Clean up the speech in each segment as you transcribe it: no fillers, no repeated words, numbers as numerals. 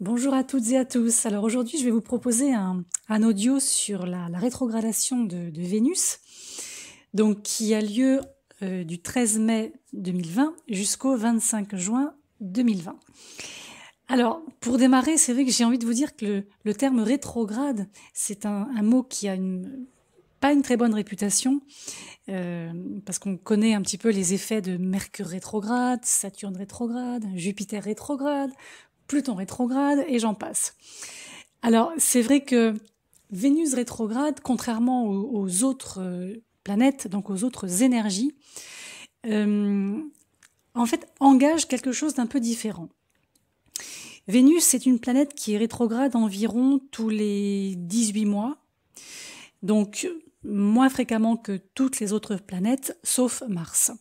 Bonjour à toutes et à tous. Alors aujourd'hui, je vais vous proposer un audio sur la rétrogradation de Vénus, donc qui a lieu du 13 mai 2020 jusqu'au 25 juin 2020. Alors, pour démarrer, c'est vrai que j'ai envie de vous dire que le terme rétrograde, c'est un mot qui a pas une très bonne réputation, parce qu'on connaît un petit peu les effets de Mercure rétrograde, Saturne rétrograde, Jupiter rétrograde, Pluton rétrograde, et j'en passe. Alors, c'est vrai que Vénus rétrograde, contrairement aux autres planètes, donc aux autres énergies, en fait, engage quelque chose d'un peu différent. Vénus, c'est une planète qui est rétrograde environ tous les 18 mois, donc moins fréquemment que toutes les autres planètes, sauf Mars.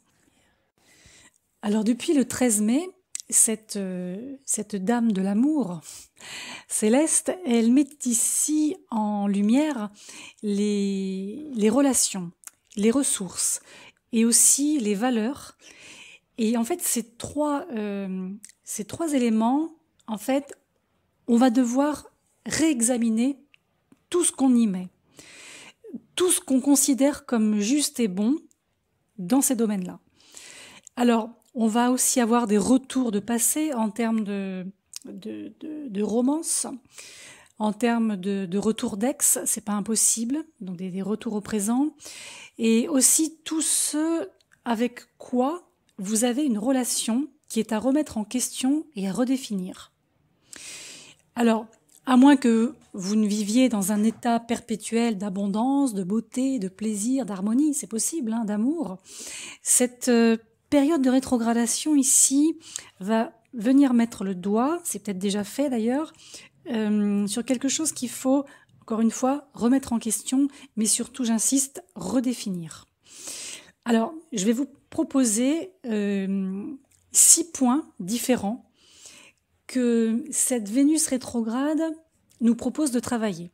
Alors depuis le 13 mai, cette dame de l'amour céleste, elle met ici en lumière les relations, les ressources et aussi les valeurs. Et en fait, ces trois éléments, en fait, on va devoir réexaminer tout ce qu'on y met, tout ce qu'on considère comme juste et bon dans ces domaines-là. Alors, on va aussi avoir des retours de passé en termes de romance, en termes de retour d'ex, c'est pas impossible, donc des retours au présent, et aussi tout ce avec quoi vous avez une relation qui est à remettre en question et à redéfinir. Alors, à moins que vous ne viviez dans un état perpétuel d'abondance, de beauté, de plaisir, d'harmonie, c'est possible, hein, d'amour, cette période de rétrogradation ici va venir mettre le doigt, c'est peut-être déjà fait d'ailleurs, sur quelque chose qu'il faut, encore une fois, remettre en question, mais surtout, j'insiste, redéfinir. Alors, je vais vous proposer 6 points différents que cette Vénus rétrograde nous propose de travailler,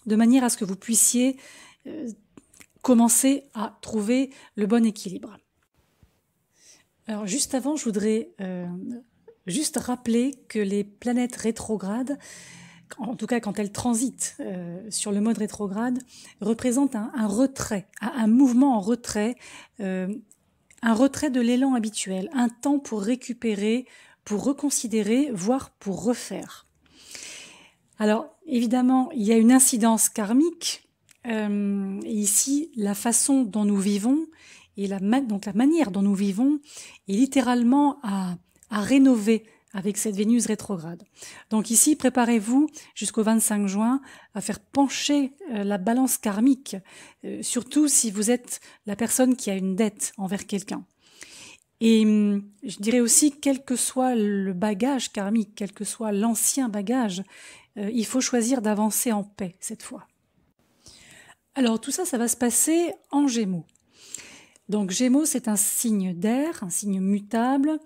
de manière à ce que vous puissiez commencer à trouver le bon équilibre. Alors juste avant, je voudrais juste rappeler que les planètes rétrogrades, en tout cas quand elles transitent sur le mode rétrograde, représentent un retrait, un mouvement en retrait, un retrait de l'élan habituel, un temps pour récupérer, pour reconsidérer, voire pour refaire. Alors évidemment, il y a une incidence karmique, et ici la façon dont nous vivons, et donc la manière dont nous vivons est littéralement à rénover avec cette Vénus rétrograde. Donc ici, préparez-vous jusqu'au 25 juin à faire pencher la balance karmique, surtout si vous êtes la personne qui a une dette envers quelqu'un. Et je dirais aussi, quel que soit le bagage karmique, quel que soit l'ancien bagage, il faut choisir d'avancer en paix cette fois. Alors tout ça, ça va se passer en Gémeaux. Donc Gémeaux, c'est un signe d'air, un signe mutable,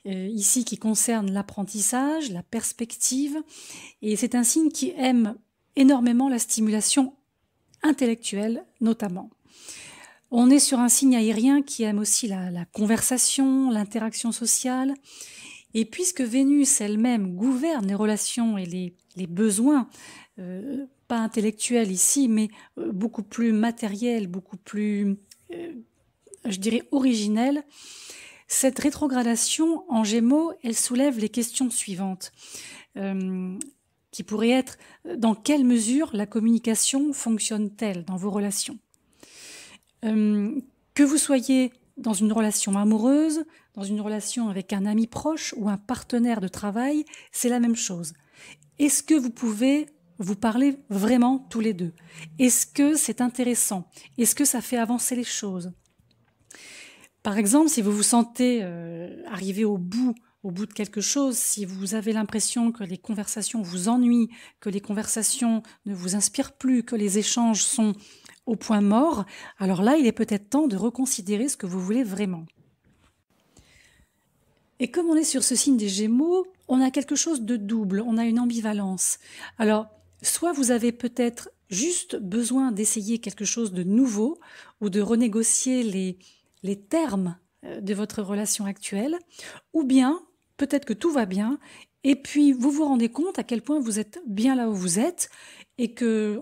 ici qui concerne l'apprentissage, la perspective, et c'est un signe qui aime énormément la stimulation intellectuelle notamment. On est sur un signe aérien qui aime aussi la conversation, l'interaction sociale, et puisque Vénus elle-même gouverne les relations et les besoins, pas intellectuels ici, mais beaucoup plus matériels, beaucoup plus je dirais originelle, cette rétrogradation en Gémeaux, elle soulève les questions suivantes, qui pourraient être: dans quelle mesure la communication fonctionne-t-elle dans vos relations ? Que vous soyez dans une relation amoureuse, dans une relation avec un ami proche ou un partenaire de travail, c'est la même chose. Est-ce que vous pouvez vous parler vraiment tous les deux ? Est-ce que c'est intéressant ? Est-ce que ça fait avancer les choses ? Par exemple, si vous vous sentez arriver au bout de quelque chose, si vous avez l'impression que les conversations vous ennuient, que les conversations ne vous inspirent plus, que les échanges sont au point mort, alors là, il est peut-être temps de reconsidérer ce que vous voulez vraiment. Et comme on est sur ce signe des Gémeaux, on a quelque chose de double, on a une ambivalence. Alors, soit vous avez peut-être juste besoin d'essayer quelque chose de nouveau ou de renégocier les termes de votre relation actuelle, ou bien peut-être que tout va bien Et puis, vous vous rendez compte à quel point vous êtes bien là où vous êtes et que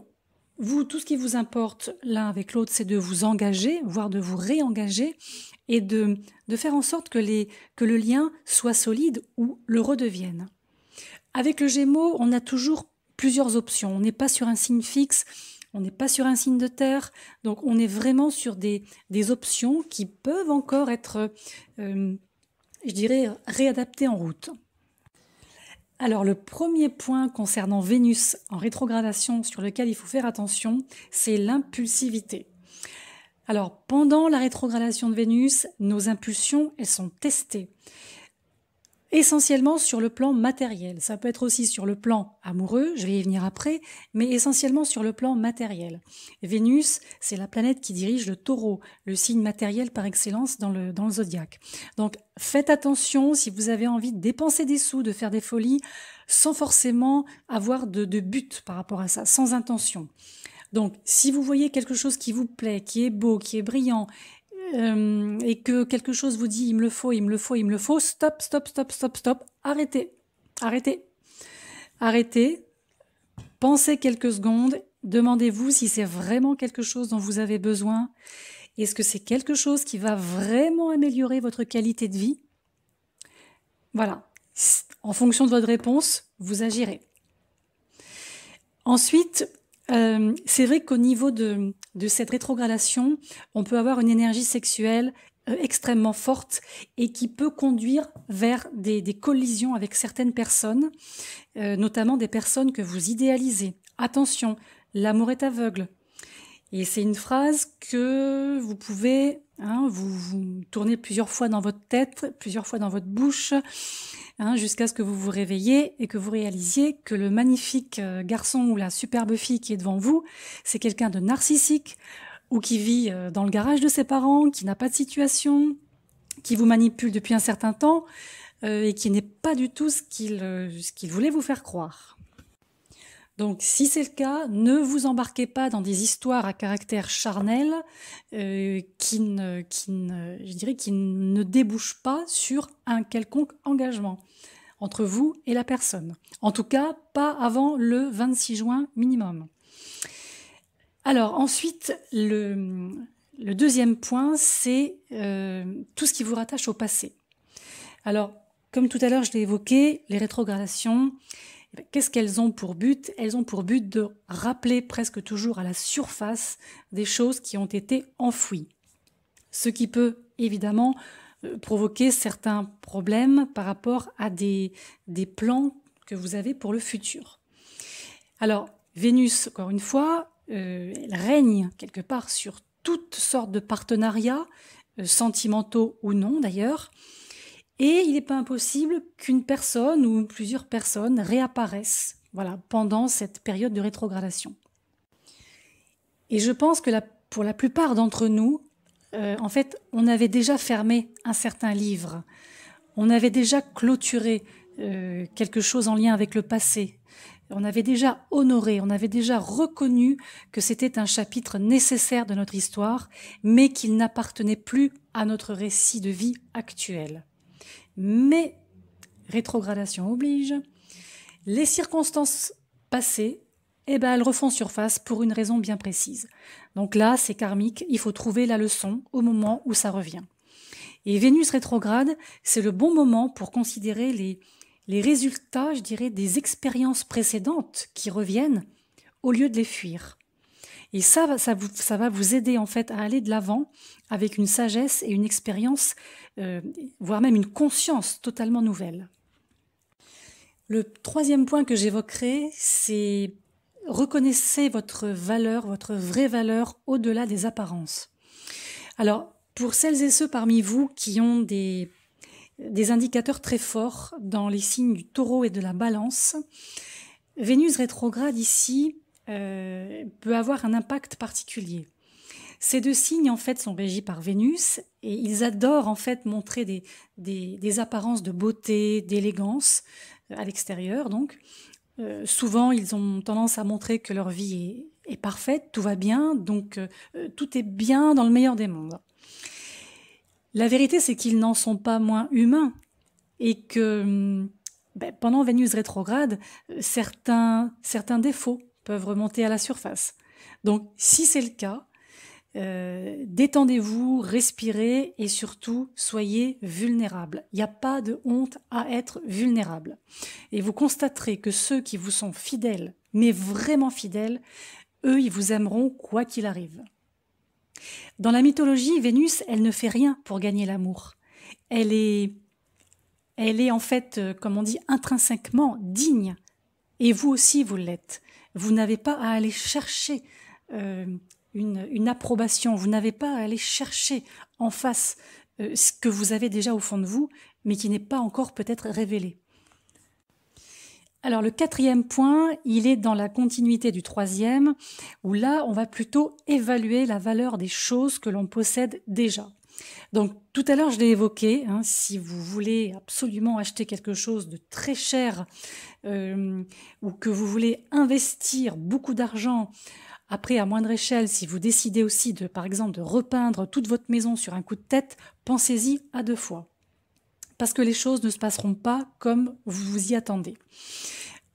vous, tout ce qui vous importe l'un avec l'autre, c'est de vous engager, voire de vous réengager et de faire en sorte que le lien soit solide ou le redevienne. Avec le Gémeaux, on a toujours plusieurs options. On n'est pas sur un signe fixe, on n'est pas sur un signe de terre, donc on est vraiment sur des options qui peuvent encore être, je dirais, réadaptées en route. Alors le premier point concernant Vénus en rétrogradation sur lequel il faut faire attention, c'est l'impulsivité. Alors pendant la rétrogradation de Vénus, nos impulsions, elles sont testées. Essentiellement sur le plan matériel. Ça peut être aussi sur le plan amoureux, je vais y venir après, mais essentiellement sur le plan matériel. Vénus, c'est la planète qui dirige le Taureau, le signe matériel par excellence dans le zodiaque. Donc faites attention si vous avez envie de dépenser des sous, de faire des folies, sans forcément avoir de but par rapport à ça, sans intention. Donc si vous voyez quelque chose qui vous plaît, qui est beau, qui est brillant, et que quelque chose vous dit il me le faut, il me le faut, il me le faut, stop, arrêtez, pensez quelques secondes, demandez-vous si c'est vraiment quelque chose dont vous avez besoin, est-ce que c'est quelque chose qui va vraiment améliorer votre qualité de vie? Voilà, en fonction de votre réponse, vous agirez. Ensuite, c'est vrai qu'au niveau de cette rétrogradation, on peut avoir une énergie sexuelle extrêmement forte et qui peut conduire vers des collisions avec certaines personnes, notamment des personnes que vous idéalisez. Attention, l'amour est aveugle. Et c'est une phrase que vous pouvez, vous tourner plusieurs fois dans votre tête, plusieurs fois dans votre bouche, jusqu'à ce que vous vous réveillez et que vous réalisiez que le magnifique garçon ou la superbe fille qui est devant vous, c'est quelqu'un de narcissique ou qui vit dans le garage de ses parents, qui n'a pas de situation, qui vous manipule depuis un certain temps et qui n'est pas du tout ce qu'il voulait vous faire croire. Donc, si c'est le cas, ne vous embarquez pas dans des histoires à caractère charnel qui ne débouchent pas sur un quelconque engagement entre vous et la personne. En tout cas, pas avant le 26 juin minimum. Alors ensuite, le deuxième point, c'est tout ce qui vous rattache au passé. Alors, comme tout à l'heure je l'ai évoqué, les rétrogradations, qu'est-ce qu'elles ont pour but? Elles ont pour but de rappeler presque toujours à la surface des choses qui ont été enfouies. Ce qui peut évidemment provoquer certains problèmes par rapport à des plans que vous avez pour le futur. Alors, Vénus, encore une fois, elle règne quelque part sur toutes sortes de partenariats, sentimentaux ou non d'ailleurs, et il n'est pas impossible qu'une personne ou plusieurs personnes réapparaissent pendant cette période de rétrogradation. Et je pense que pour la plupart d'entre nous, en fait, on avait déjà fermé un certain livre. On avait déjà clôturé quelque chose en lien avec le passé. On avait déjà honoré, on avait déjà reconnu que c'était un chapitre nécessaire de notre histoire, mais qu'il n'appartenait plus à notre récit de vie actuel. Mais, rétrogradation oblige, les circonstances passées, elles refont surface pour une raison bien précise. Donc là, c'est karmique, il faut trouver la leçon au moment où ça revient. Et Vénus rétrograde, c'est le bon moment pour considérer les résultats, je dirais, des expériences précédentes qui reviennent au lieu de les fuir. Et ça va vous aider en fait à aller de l'avant avec une sagesse et une expérience, voire même une conscience totalement nouvelle. Le troisième point que j'évoquerai, c'est reconnaissez votre valeur, votre vraie valeur au-delà des apparences. Alors, pour celles et ceux parmi vous qui ont des indicateurs très forts dans les signes du Taureau et de la Balance, Vénus rétrograde ici peut avoir un impact particulier. Ces deux signes en fait sont régis par Vénus et ils adorent en fait montrer des apparences de beauté, d'élégance à l'extérieur. Donc souvent ils ont tendance à montrer que leur vie est parfaite, tout va bien, donc tout est bien dans le meilleur des mondes. La vérité c'est qu'ils n'en sont pas moins humains et que pendant Vénus rétrograde, certains défauts peuvent remonter à la surface. Donc, si c'est le cas, détendez-vous, respirez et surtout, soyez vulnérables. Il n'y a pas de honte à être vulnérable. Et vous constaterez que ceux qui vous sont fidèles, mais vraiment fidèles, eux, ils vous aimeront quoi qu'il arrive. Dans la mythologie, Vénus, elle ne fait rien pour gagner l'amour. Elle est en fait, comme on dit, intrinsèquement digne. Et vous aussi, vous l'êtes. Vous n'avez pas à aller chercher une approbation. Vous n'avez pas à aller chercher en face ce que vous avez déjà au fond de vous, mais qui n'est pas encore peut-être révélé. Alors le 4e point, il est dans la continuité du 3e, où là, on va plutôt évaluer la valeur des choses que l'on possède déjà. Donc tout à l'heure, je l'ai évoqué, si vous voulez absolument acheter quelque chose de très cher ou que vous voulez investir beaucoup d'argent, après à moindre échelle, si vous décidez aussi par exemple de repeindre toute votre maison sur un coup de tête, pensez-y à 2 fois. Parce que les choses ne se passeront pas comme vous vous y attendez.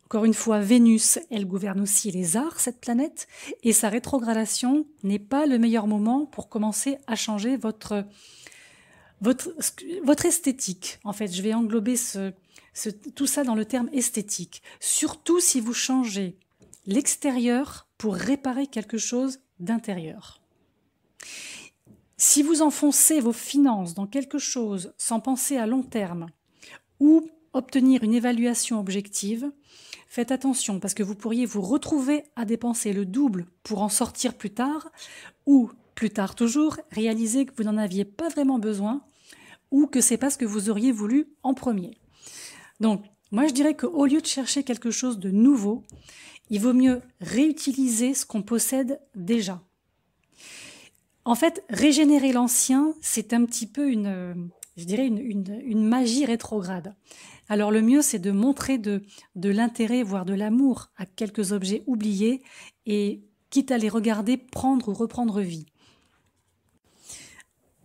Encore une fois, Vénus, elle gouverne aussi les arts, cette planète, et sa rétrogradation n'est pas le meilleur moment pour commencer à changer votre esthétique. En fait, je vais englober tout ça dans le terme esthétique. Surtout si vous changez l'extérieur pour réparer quelque chose d'intérieur. Si vous enfoncez vos finances dans quelque chose sans penser à long terme ou obtenir une évaluation objective, faites attention parce que vous pourriez vous retrouver à dépenser le double pour en sortir plus tard ou, plus tard toujours, réaliser que vous n'en aviez pas vraiment besoin ou que c'est pas ce que vous auriez voulu en premier. Donc, moi je dirais qu'au lieu de chercher quelque chose de nouveau, il vaut mieux réutiliser ce qu'on possède déjà. En fait, régénérer l'ancien, c'est un petit peu une magie rétrograde. Alors le mieux, c'est de montrer de l'intérêt, voire de l'amour à quelques objets oubliés et quitte à les regarder prendre ou reprendre vie.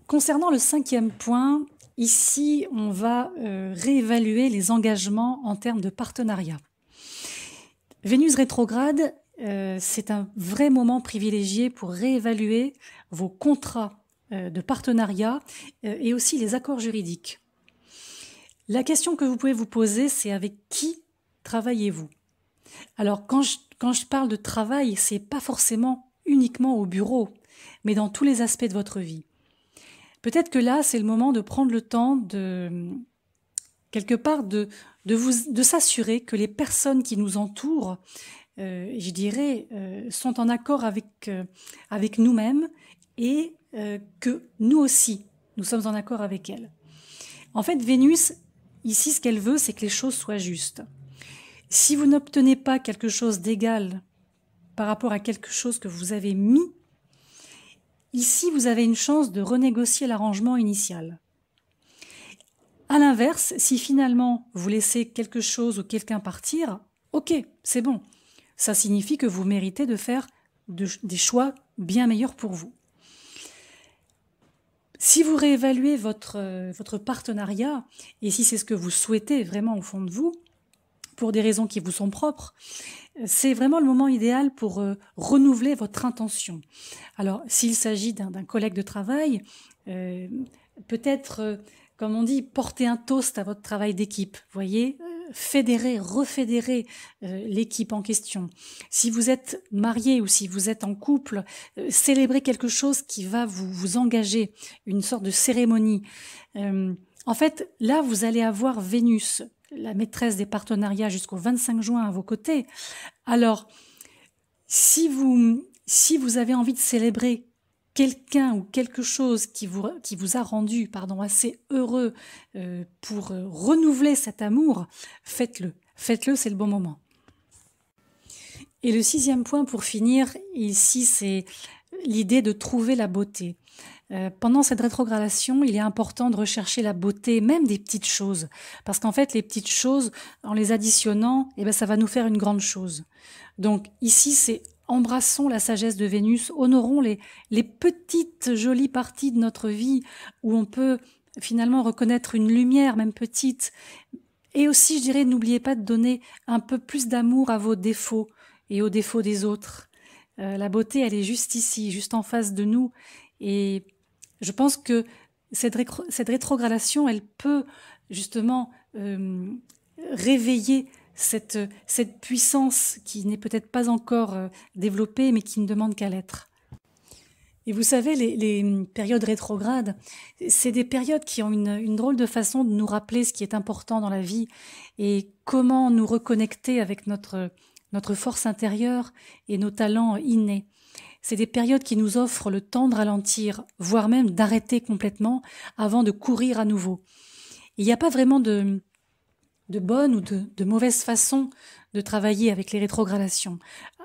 Concernant le 5e point, ici, on va réévaluer les engagements en termes de partenariat. Vénus rétrograde, c'est un vrai moment privilégié pour réévaluer vos contrats de partenariat et aussi les accords juridiques. La question que vous pouvez vous poser, c'est avec qui travaillez-vous? Alors, quand je parle de travail, c'est pas forcément uniquement au bureau, mais dans tous les aspects de votre vie. Peut-être que là, c'est le moment de prendre le temps quelque part de s'assurer que les personnes qui nous entourent, je dirais, sont en accord avec nous-mêmes et que nous aussi, nous sommes en accord avec elles. En fait, Vénus, ici, ce qu'elle veut, c'est que les choses soient justes. Si vous n'obtenez pas quelque chose d'égal par rapport à quelque chose que vous avez mis, ici, vous avez une chance de renégocier l'arrangement initial. À l'inverse, si finalement vous laissez quelque chose ou quelqu'un partir, ok, c'est bon. Ça signifie que vous méritez de faire des choix bien meilleurs pour vous. Si vous réévaluez votre partenariat, et si c'est ce que vous souhaitez vraiment au fond de vous, pour des raisons qui vous sont propres, c'est vraiment le moment idéal pour renouveler votre intention. Alors, s'il s'agit d'un collègue de travail, peut-être, comme on dit, porter un toast à votre travail d'équipe, voyez, fédérer, refédérer l'équipe en question. Si vous êtes marié ou si vous êtes en couple, célébrez quelque chose qui va vous engager, une sorte de cérémonie. En fait, là, vous allez avoir Vénus, la maîtresse des partenariats, jusqu'au 25 juin à vos côtés. Alors, si vous avez envie de célébrer quelqu'un ou quelque chose qui vous a rendu assez heureux pour renouveler cet amour, faites-le. Faites-le, c'est le bon moment. Et le 6e point pour finir, ici, c'est l'idée de trouver la beauté. Pendant cette rétrogradation, il est important de rechercher la beauté, même des petites choses. Parce qu'en fait, les petites choses, en les additionnant, ça va nous faire une grande chose. Donc ici, c'est embrassons la sagesse de Vénus, honorons les petites jolies parties de notre vie où on peut finalement reconnaître une lumière, même petite, Et aussi, je dirais, n'oubliez pas de donner un peu plus d'amour à vos défauts et aux défauts des autres. La beauté, elle est juste ici, juste en face de nous. Et je pense que cette rétrogradation, elle peut justement réveiller cette puissance qui n'est peut-être pas encore développée, mais qui ne demande qu'à l'être. Et vous savez, les périodes rétrogrades, c'est des périodes qui ont une drôle de façon de nous rappeler ce qui est important dans la vie et comment nous reconnecter avec notre force intérieure et nos talents innés. C'est des périodes qui nous offrent le temps de ralentir, voire même d'arrêter complètement avant de courir à nouveau. Il n'y a pas vraiment de bonne ou de mauvaise façon de travailler avec les rétrogradations.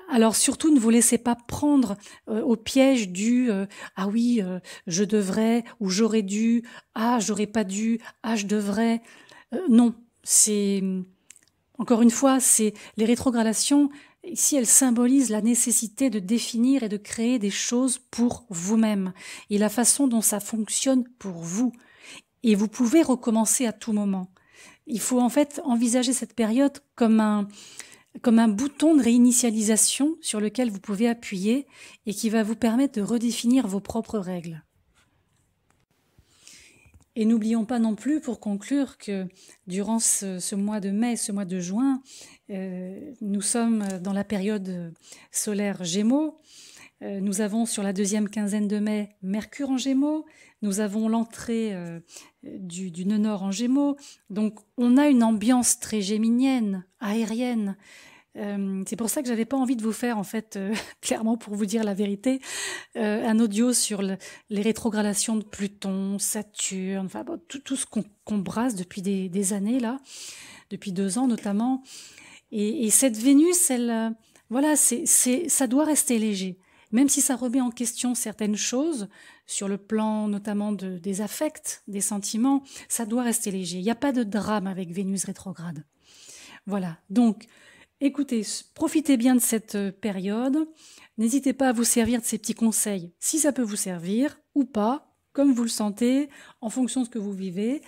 Alors surtout, ne vous laissez pas prendre au piège du ah oui, je devrais ou j'aurais dû, ah j'aurais pas dû, ah je devrais. Non, c'est encore une fois, c'est les rétrogradations. Ici, elles symbolisent la nécessité de définir et de créer des choses pour vous-même et la façon dont ça fonctionne pour vous. Et vous pouvez recommencer à tout moment. Il faut en fait envisager cette période comme un bouton de réinitialisation sur lequel vous pouvez appuyer et qui va vous permettre de redéfinir vos propres règles. Et n'oublions pas non plus, pour conclure, que durant ce mois de mai, ce mois de juin, nous sommes dans la période solaire Gémeaux. Nous avons sur la deuxième quinzaine de mai Mercure en Gémeaux, nous avons l'entrée du nœud nord en Gémeaux, donc on a une ambiance très géminienne, aérienne. C'est pour ça que j'avais pas envie de vous faire, en fait, clairement pour vous dire la vérité, un audio sur les rétrogradations de Pluton, Saturne, enfin bon, tout ce qu'on brasse depuis des années là, depuis 2 ans notamment. Et cette Vénus, elle, voilà, ça doit rester léger. Même si ça remet en question certaines choses, sur le plan notamment des affects, des sentiments, ça doit rester léger. Il n'y a pas de drame avec Vénus rétrograde. Voilà, donc écoutez, profitez bien de cette période. N'hésitez pas à vous servir de ces petits conseils, si ça peut vous servir ou pas, comme vous le sentez, en fonction de ce que vous vivez.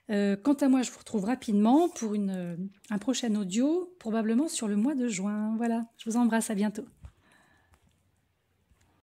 Quant à moi, je vous retrouve rapidement pour un prochain audio, probablement sur le mois de juin. Voilà, je vous embrasse, à bientôt.